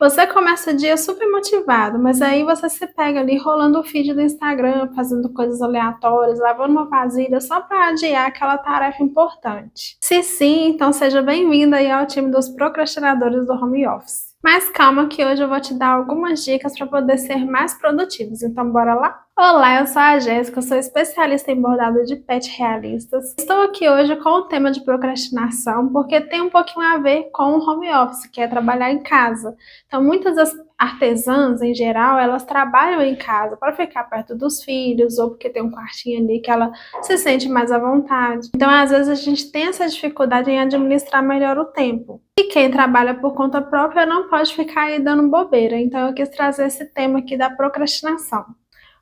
Você começa o dia super motivado, mas aí você se pega ali rolando o feed do Instagram, fazendo coisas aleatórias, lavando uma vasilha só para adiar aquela tarefa importante. Se sim, então seja bem-vindo aí ao time dos procrastinadores do home office. Mas calma que hoje eu vou te dar algumas dicas para poder ser mais produtivos, então bora lá? Olá, eu sou a Jéssica, sou especialista em bordado de pet realistas. Estou aqui hoje com o tema de procrastinação porque tem um pouquinho a ver com o home office, que é trabalhar em casa. Então, muitas das artesãs, em geral, elas trabalham em casa para ficar perto dos filhos ou porque tem um quartinho ali que ela se sente mais à vontade. Então, às vezes, a gente tem essa dificuldade em administrar melhor o tempo. E quem trabalha por conta própria não pode ficar aí dando bobeira. Então, eu quis trazer esse tema aqui da procrastinação.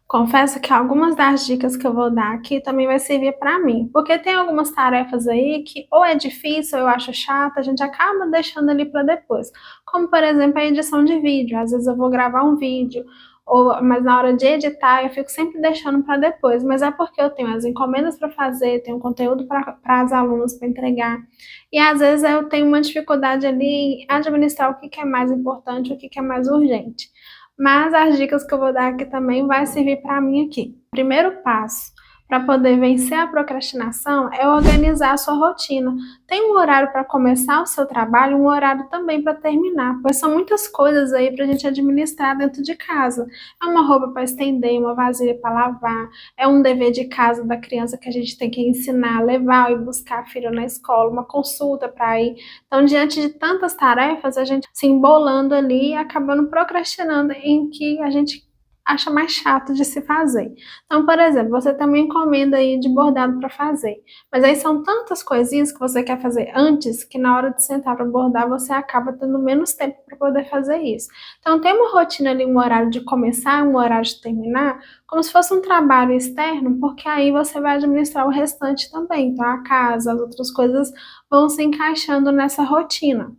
Confesso que algumas das dicas que eu vou dar aqui também vai servir para mim, porque tem algumas tarefas aí que ou é difícil, ou eu acho chata, a gente acaba deixando ali para depois. Como, por exemplo, a edição de vídeo. Às vezes eu vou gravar um vídeo, mas na hora de editar eu fico sempre deixando para depois, mas é porque eu tenho as encomendas para fazer, tenho conteúdo para as alunas para entregar, e às vezes eu tenho uma dificuldade ali em administrar o que é mais importante, o que é mais urgente. Mas as dicas que eu vou dar aqui também vai servir para mim aqui. Primeiro passo para poder vencer a procrastinação é organizar a sua rotina. Tem um horário para começar o seu trabalho, um horário também para terminar, pois são muitas coisas aí para a gente administrar dentro de casa. É uma roupa para estender, uma vasilha para lavar, é um dever de casa da criança que a gente tem que ensinar, levar e buscar a filha na escola, uma consulta para ir. Então, diante de tantas tarefas, a gente se embolando ali e acabando procrastinando em que a gente acha mais chato de se fazer. Então, por exemplo, você tem uma encomenda aí de bordado para fazer, mas aí são tantas coisinhas que você quer fazer antes que na hora de sentar para bordar você acaba tendo menos tempo para poder fazer isso. Então, tem uma rotina ali, um horário de começar, um horário de terminar, como se fosse um trabalho externo, porque aí você vai administrar o restante também. Então, a casa, as outras coisas vão se encaixando nessa rotina.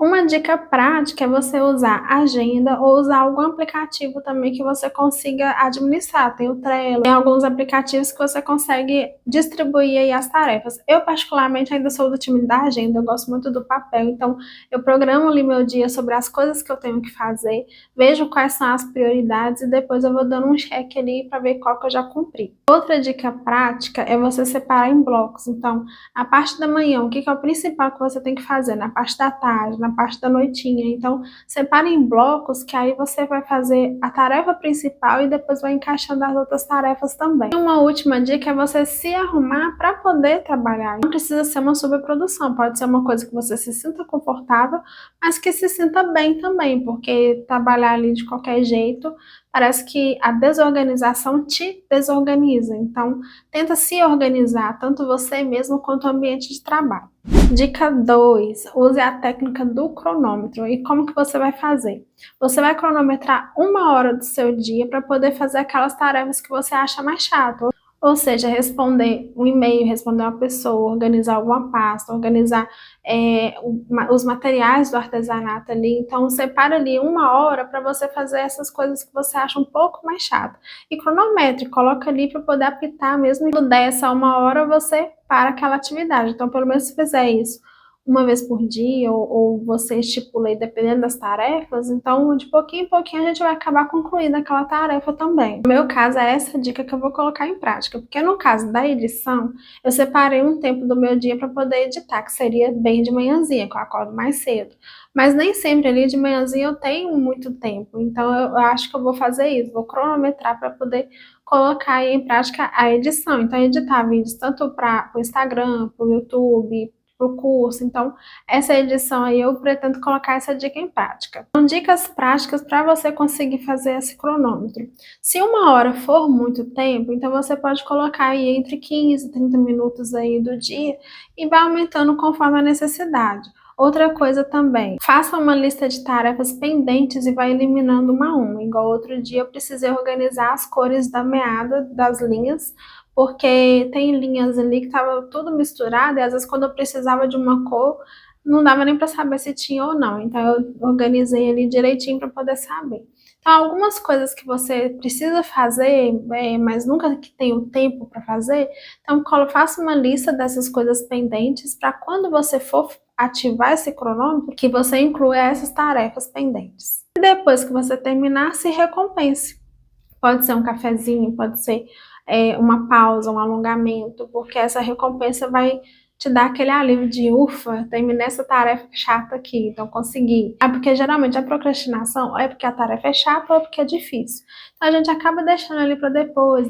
Uma dica prática é você usar agenda ou usar algum aplicativo também que você consiga administrar. Tem o Trello, tem alguns aplicativos que você consegue distribuir aí as tarefas. Eu, particularmente, ainda sou do time da agenda, eu gosto muito do papel, então eu programo ali meu dia sobre as coisas que eu tenho que fazer, vejo quais são as prioridades e depois eu vou dando um check ali para ver qual que eu já cumpri. Outra dica prática é você separar em blocos. Então, a parte da manhã, o que é o principal que você tem que fazer? Na parte da tarde, na parte da noitinha. Então, separe em blocos que aí você vai fazer a tarefa principal e depois vai encaixando as outras tarefas também. E uma última dica é você se arrumar para poder trabalhar. Não precisa ser uma sobreprodução, pode ser uma coisa que você se sinta confortável, mas que se sinta bem também, porque trabalhar ali de qualquer jeito parece que a desorganização te desorganiza. Então, tenta se organizar, tanto você mesmo quanto o ambiente de trabalho. Dica 2, use a técnica do cronômetro. E como que você vai fazer? Você vai cronometrar 1 hora do seu dia para poder fazer aquelas tarefas que você acha mais chato. Ou seja, responder um e-mail, responder uma pessoa, organizar alguma pasta, organizar os materiais do artesanato ali. Então, separa ali 1 hora para você fazer essas coisas que você acha um pouco mais chato. E cronometre, coloca ali para poder apitar mesmo. E dessa 1 hora você para aquela atividade. Então, pelo menos se fizer isso uma vez por dia, ou você estipula aí, dependendo das tarefas, então de pouquinho em pouquinho a gente vai acabar concluindo aquela tarefa também. No meu caso, é essa dica que eu vou colocar em prática, porque no caso da edição, eu separei um tempo do meu dia para poder editar, que seria bem de manhãzinha, que eu acordo mais cedo. Mas nem sempre ali de manhãzinha eu tenho muito tempo, então eu acho que eu vou fazer isso, vou cronometrar para poder colocar aí em prática a edição. Então, editar vídeos tanto para o Instagram, para o YouTube, para o curso. Então, essa edição aí eu pretendo colocar essa dica em prática. São dicas práticas para você conseguir fazer esse cronômetro. Se 1 hora for muito tempo, então você pode colocar aí entre 15 e 30 minutos aí do dia e vai aumentando conforme a necessidade. Outra coisa também, faça uma lista de tarefas pendentes e vai eliminando uma a uma. Igual outro dia eu precisei organizar as cores da meada das linhas, porque tem linhas ali que estava tudo misturado e às vezes quando eu precisava de uma cor, não dava nem para saber se tinha ou não. Então eu organizei ali direitinho para poder saber. Então, algumas coisas que você precisa fazer, mas nunca que tem o tempo para fazer, então faça uma lista dessas coisas pendentes para quando você for ativar esse cronômetro, que você inclua essas tarefas pendentes. E depois que você terminar, se recompense. Pode ser um cafezinho, pode ser uma pausa, um alongamento, porque essa recompensa vai te dar aquele alívio de ufa, terminei essa tarefa chata aqui, então consegui. Porque geralmente a procrastinação é porque a tarefa é chata ou porque é difícil. Então a gente acaba deixando ali para depois,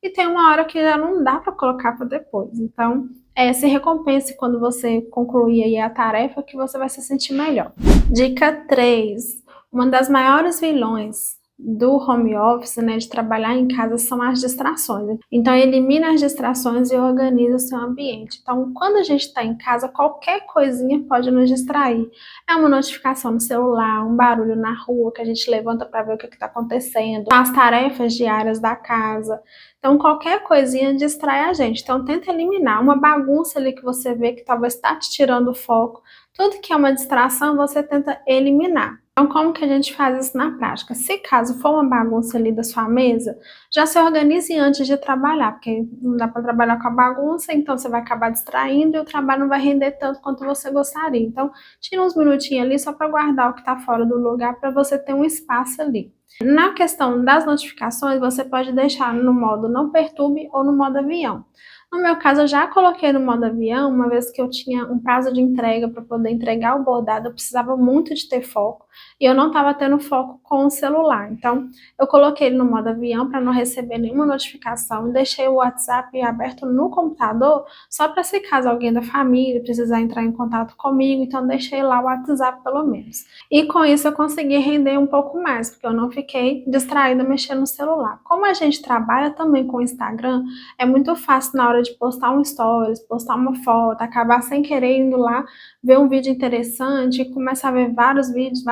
e tem uma hora que já não dá para colocar para depois. Então, se recompense quando você concluir aí a tarefa, que você vai se sentir melhor. Dica 3. Uma das maiores vilões do home office, né, de trabalhar em casa, são as distrações. Então, elimina as distrações e organiza o seu ambiente. Então, quando a gente está em casa, qualquer coisinha pode nos distrair. É uma notificação no celular, um barulho na rua que a gente levanta para ver o que está acontecendo, as tarefas diárias da casa. Então, qualquer coisinha distrai a gente. Então, tenta eliminar uma bagunça ali que você vê que talvez está te tirando o foco. Tudo que é uma distração, você tenta eliminar. Então, como que a gente faz isso na prática? Se caso for uma bagunça ali da sua mesa, já se organize antes de trabalhar, porque não dá para trabalhar com a bagunça, então você vai acabar distraindo e o trabalho não vai render tanto quanto você gostaria. Então, tira uns minutinhos ali só para guardar o que está fora do lugar, para você ter um espaço ali. Na questão das notificações, você pode deixar no modo não perturbe ou no modo avião. No meu caso, eu já coloquei no modo avião, uma vez que eu tinha um prazo de entrega para poder entregar o bordado, eu precisava muito de ter foco e eu não estava tendo foco com o celular. Então, eu coloquei ele no modo avião para não receber nenhuma notificação e deixei o WhatsApp aberto no computador só para se caso alguém da família precisar entrar em contato comigo, então deixei lá o WhatsApp pelo menos. E com isso eu consegui render um pouco mais, porque eu não fiquei distraída mexendo no celular. Como a gente trabalha também com o Instagram, é muito fácil na hora de postar um stories, postar uma foto, acabar sem querer indo lá ver um vídeo interessante e começar a ver vários vídeos,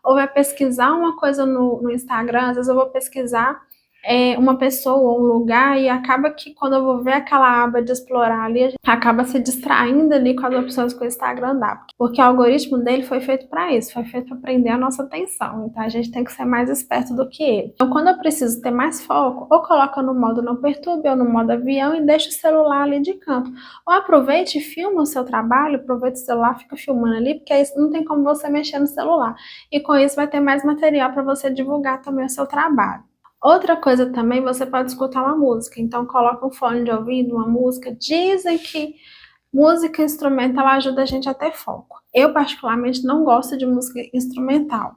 ou vai pesquisar uma coisa no Instagram, às vezes eu vou pesquisar uma pessoa ou um lugar e acaba que quando eu vou ver aquela aba de explorar ali, a gente acaba se distraindo ali com as opções que o Instagram dá, porque o algoritmo dele foi feito para isso, foi feito para prender a nossa atenção, então a gente tem que ser mais esperto do que ele. Então quando eu preciso ter mais foco, ou coloca no modo não perturbe ou no modo avião e deixa o celular ali de canto, ou aproveite e filma o seu trabalho, aproveita o celular, fica filmando ali, porque aí não tem como você mexer no celular, e com isso vai ter mais material para você divulgar também o seu trabalho. Outra coisa também, você pode escutar uma música, então coloca um fone de ouvido, uma música. Dizem que música instrumental ajuda a gente a ter foco. Eu particularmente não gosto de música instrumental.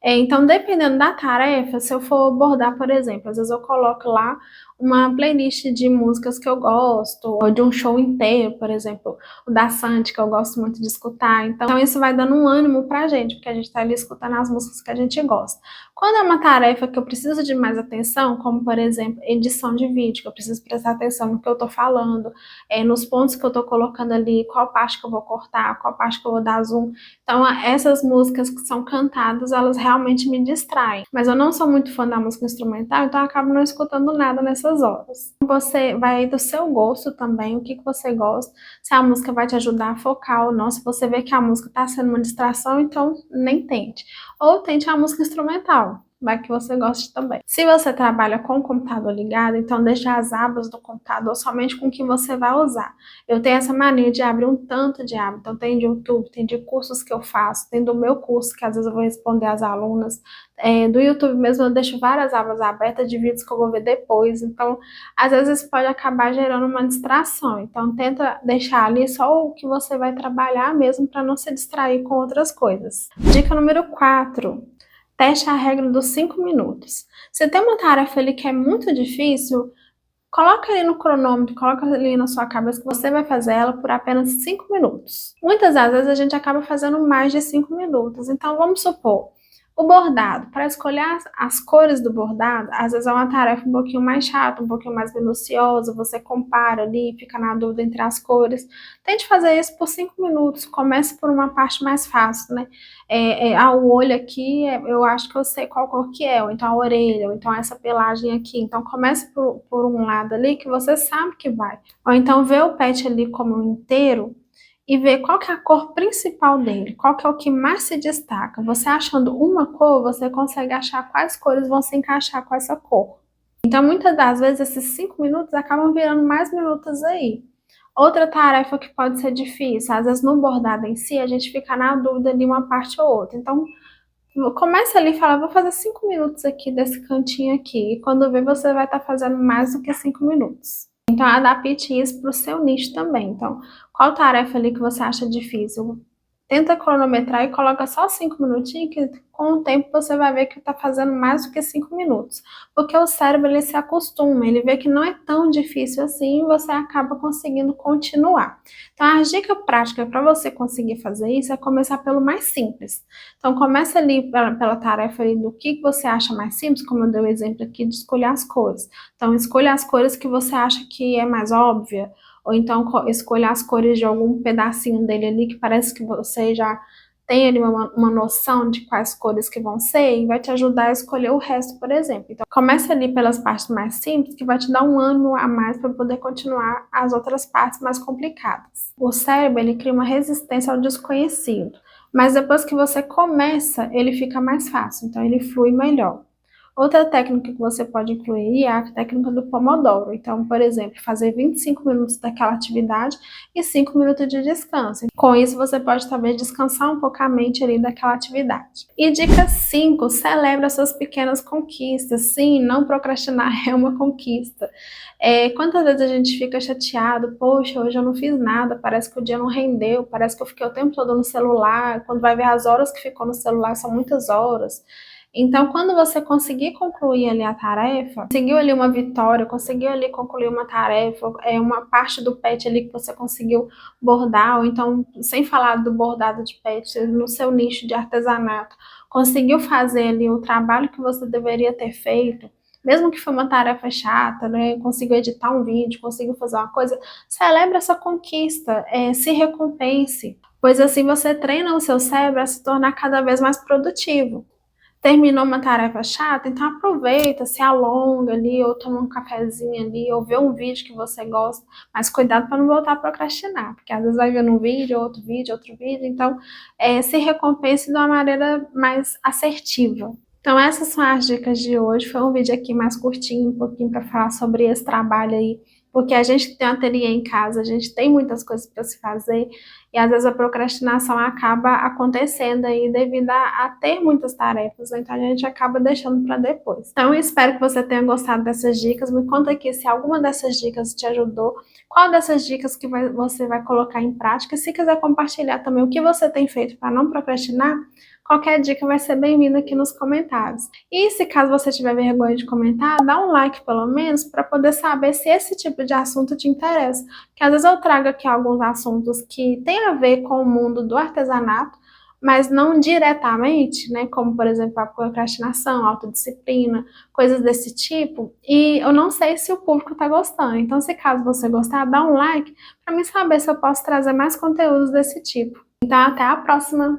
Então, dependendo da tarefa, se eu for bordar, por exemplo, às vezes eu coloco lá uma playlist de músicas que eu gosto, ou de um show inteiro, por exemplo, o da Sandy, que eu gosto muito de escutar. Então isso vai dando um ânimo pra gente, porque a gente tá ali escutando as músicas que a gente gosta. Quando é uma tarefa que eu preciso de mais atenção, como por exemplo, edição de vídeo, que eu preciso prestar atenção no que eu tô falando, nos pontos que eu tô colocando ali, qual parte que eu vou cortar, qual parte que eu vou dar zoom. Então, essas músicas que são cantadas, elas realmente me distraem. Mas eu não sou muito fã da música instrumental, então eu acabo não escutando nada nessas horas. Você vai do seu gosto também, o que você gosta, se a música vai te ajudar a focar ou não. Se você vê que a música está sendo uma distração, então nem tente. Ou tente a música instrumental, vai que você goste também. Se você trabalha com o computador ligado, então deixa as abas do computador somente com o que você vai usar. Eu tenho essa mania de abrir um tanto de aba, então tem de YouTube, tem de cursos que eu faço, tem do meu curso, que às vezes eu vou responder às alunas, do YouTube mesmo eu deixo várias abas abertas de vídeos que eu vou ver depois, então às vezes pode acabar gerando uma distração, então tenta deixar ali só o que você vai trabalhar mesmo para não se distrair com outras coisas. Dica número 4. Teste a regra dos 5 minutos. Se tem uma tarefa ali que é muito difícil, coloca ali no cronômetro, coloca ali na sua cabeça que você vai fazer ela por apenas 5 minutos. Muitas das vezes a gente acaba fazendo mais de 5 minutos. Então vamos supor, o bordado, para escolher as cores do bordado, às vezes é uma tarefa um pouquinho mais chata, um pouquinho mais minuciosa, você compara ali, fica na dúvida entre as cores. Tente fazer isso por 5 minutos, comece por uma parte mais fácil, né? O olho aqui, eu acho que eu sei qual cor que é, ou então a orelha, ou então essa pelagem aqui. Então comece por um lado ali que você sabe que vai. Ou então vê o pet ali como um inteiro, e ver qual que é a cor principal dele, qual que é o que mais se destaca. Você achando uma cor, você consegue achar quais cores vão se encaixar com essa cor. Então, muitas das vezes, esses 5 minutos acabam virando mais minutos aí. Outra tarefa que pode ser difícil, às vezes no bordado em si, a gente fica na dúvida de uma parte ou outra. Então, Começa ali e fala, vou fazer 5 minutos aqui desse cantinho aqui. E quando vê, você vai estar fazendo mais do que 5 minutos. Então, adapte isso para o seu nicho também. Então, qual tarefa ali que você acha difícil? Tenta cronometrar e coloca só 5 minutinhos, que com o tempo você vai ver que está fazendo mais do que 5 minutos. Porque o cérebro, ele se acostuma, ele vê que não é tão difícil assim e você acaba conseguindo continuar. Então, a dica prática para você conseguir fazer isso é começar pelo mais simples. Então, começa ali pela tarefa ali do que você acha mais simples, como eu dei o exemplo aqui de escolher as cores. Então, escolha as cores que você acha que é mais óbvia, ou então escolha as cores de algum pedacinho dele ali que parece que você já tem ali uma noção de quais cores que vão ser e vai te ajudar a escolher o resto, por exemplo. Então, começa ali pelas partes mais simples, que vai te dar um ânimo a mais para poder continuar as outras partes mais complicadas. O cérebro, ele cria uma resistência ao desconhecido, mas depois que você começa, ele fica mais fácil, então ele flui melhor. Outra técnica que você pode incluir é a técnica do Pomodoro. Então, por exemplo, fazer 25 minutos daquela atividade e 5 minutos de descanso. Com isso, você pode talvez descansar um pouco a mente ali daquela atividade. E dica 5, celebra as suas pequenas conquistas. Sim, não procrastinar é uma conquista. Quantas vezes a gente fica chateado, poxa, hoje eu não fiz nada, parece que o dia não rendeu, parece que eu fiquei o tempo todo no celular, quando vai ver as horas que ficou no celular são muitas horas. Então, quando você conseguir concluir ali a tarefa, conseguiu ali uma vitória, conseguiu ali concluir uma tarefa, uma parte do pet ali que você conseguiu bordar, ou então, sem falar do bordado de pet, no seu nicho de artesanato, conseguiu fazer ali o trabalho que você deveria ter feito, mesmo que foi uma tarefa chata, né? Conseguiu editar um vídeo, conseguiu fazer uma coisa, celebre essa conquista, se recompense, pois assim você treina o seu cérebro a se tornar cada vez mais produtivo. Terminou uma tarefa chata, então aproveita, se alonga ali, ou toma um cafezinho ali, ou vê um vídeo que você gosta, mas cuidado para não voltar a procrastinar, porque às vezes vai vendo um vídeo, outro vídeo, então se recompense de uma maneira mais assertiva. Então essas são as dicas de hoje, foi um vídeo aqui mais curtinho, um pouquinho para falar sobre esse trabalho aí, porque a gente tem um ateliê em casa, a gente tem muitas coisas para se fazer, e às vezes a procrastinação acaba acontecendo aí devido a ter muitas tarefas, então a gente acaba deixando para depois. Então eu espero que você tenha gostado dessas dicas, me conta aqui se alguma dessas dicas te ajudou, qual dessas dicas que você vai colocar em prática, e se quiser compartilhar também o que você tem feito para não procrastinar, qualquer dica vai ser bem-vinda aqui nos comentários. E se caso você tiver vergonha de comentar, dá um like pelo menos para poder saber se esse tipo de assunto te interessa. Porque às vezes eu trago aqui alguns assuntos que têm a ver com o mundo do artesanato, mas não diretamente, né? Como por exemplo a procrastinação, a autodisciplina, coisas desse tipo. E eu não sei se o público está gostando. Então, se caso você gostar, dá um like para mim saber se eu posso trazer mais conteúdos desse tipo. Então, até a próxima!